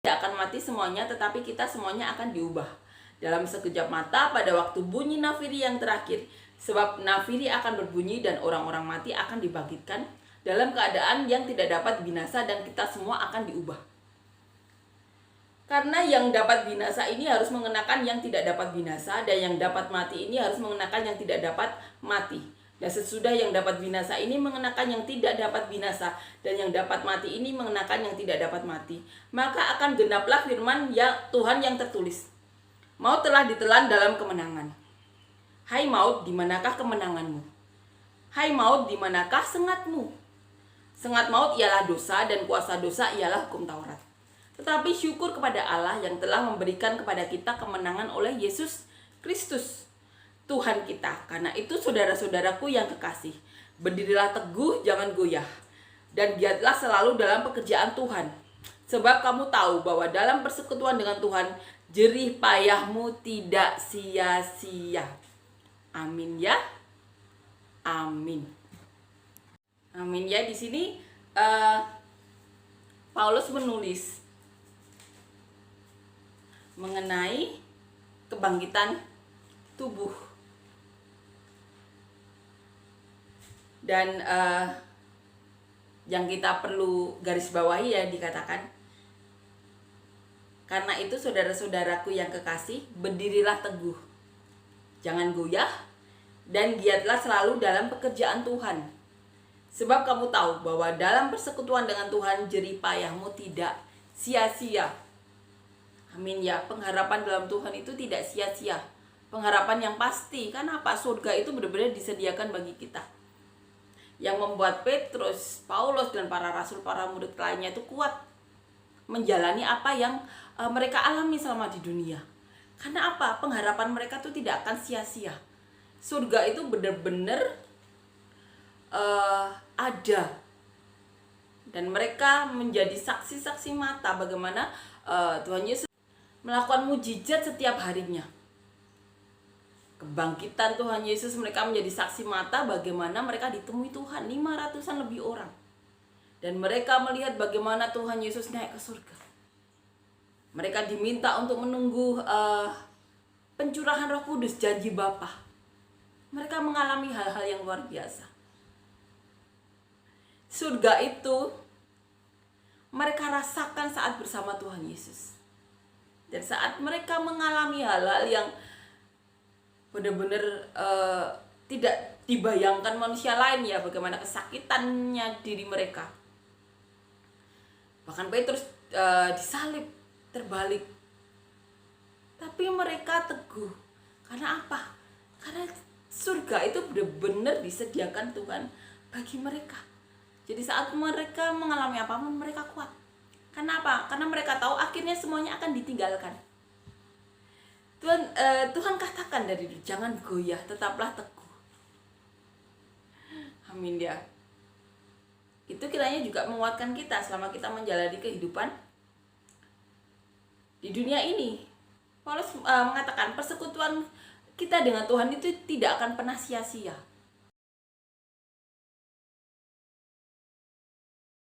tidak akan mati semuanya, tetapi kita semuanya akan diubah dalam sekejap mata pada waktu bunyi nafiri yang terakhir. Sebab nafiri akan berbunyi dan orang-orang mati akan dibangkitkan dalam keadaan yang tidak dapat binasa, dan kita semua akan diubah. Karena yang dapat binasa ini harus mengenakan yang tidak dapat binasa, dan yang dapat mati ini harus mengenakan yang tidak dapat mati. Dan sesudah yang dapat binasa ini mengenakan yang tidak dapat binasa, dan yang dapat mati ini mengenakan yang tidak dapat mati, maka akan genaplah firman ya Tuhan yang tertulis, maut telah ditelan dalam kemenangan. Hai maut, di manakah kemenanganmu? Hai maut, di manakah sengatmu? Sengat maut ialah dosa, dan kuasa dosa ialah hukum Taurat. Tetapi syukur kepada Allah yang telah memberikan kepada kita kemenangan oleh Yesus Kristus Tuhan kita. Karena itu saudara-saudaraku yang kekasih, berdirilah teguh, jangan goyah, dan giatlah selalu dalam pekerjaan Tuhan. Sebab kamu tahu bahwa dalam persekutuan dengan Tuhan, jerih payahmu tidak sia-sia. Amin ya. Amin. Amin ya. Di sini Paulus menulis mengenai kebangkitan tubuh. Dan yang kita perlu garis bawahi ya, dikatakan, karena itu saudara-saudaraku yang kekasih, berdirilah teguh, jangan goyah, dan giatlah selalu dalam pekerjaan Tuhan. Sebab kamu tahu bahwa dalam persekutuan dengan Tuhan, jerih payahmu tidak sia-sia. Amin ya. Pengharapan dalam Tuhan itu tidak sia-sia. Pengharapan yang pasti. Kenapa? Surga itu benar-benar disediakan bagi kita. Yang membuat Petrus, Paulus, dan para rasul, para murid lainnya itu kuat menjalani apa yang mereka alami selama di dunia. Karena apa? Pengharapan mereka itu tidak akan sia-sia. Surga itu benar-benar ada. Dan mereka menjadi saksi-saksi mata bagaimana Tuhan Yesus melakukan mujizat setiap harinya. Kebangkitan Tuhan Yesus, mereka menjadi saksi mata bagaimana mereka ditemui Tuhan, 500-an lebih orang. Dan mereka melihat bagaimana Tuhan Yesus naik ke surga. Mereka diminta untuk menunggu pencurahan Roh Kudus, janji Bapa. Mereka mengalami hal-hal yang luar biasa. Surga itu mereka rasakan saat bersama Tuhan Yesus. Dan saat mereka mengalami hal-hal yang benar-benar tidak dibayangkan manusia lain ya, bagaimana kesakitannya diri mereka. Bahkan Petrus disalib, terbalik. Tapi mereka teguh. Karena apa? Karena surga itu benar-benar disediakan Tuhan bagi mereka. Jadi saat mereka mengalami apapun, mereka kuat. Kenapa? Karena mereka tahu akhirnya semuanya akan ditinggalkan. Tuhan katakan dari dulu, jangan goyah, tetaplah teguh. Amin ya. Itu kiranya juga menguatkan kita selama kita menjalani kehidupan di dunia ini. Paulus mengatakan persekutuan kita dengan Tuhan itu tidak akan pernah sia-sia.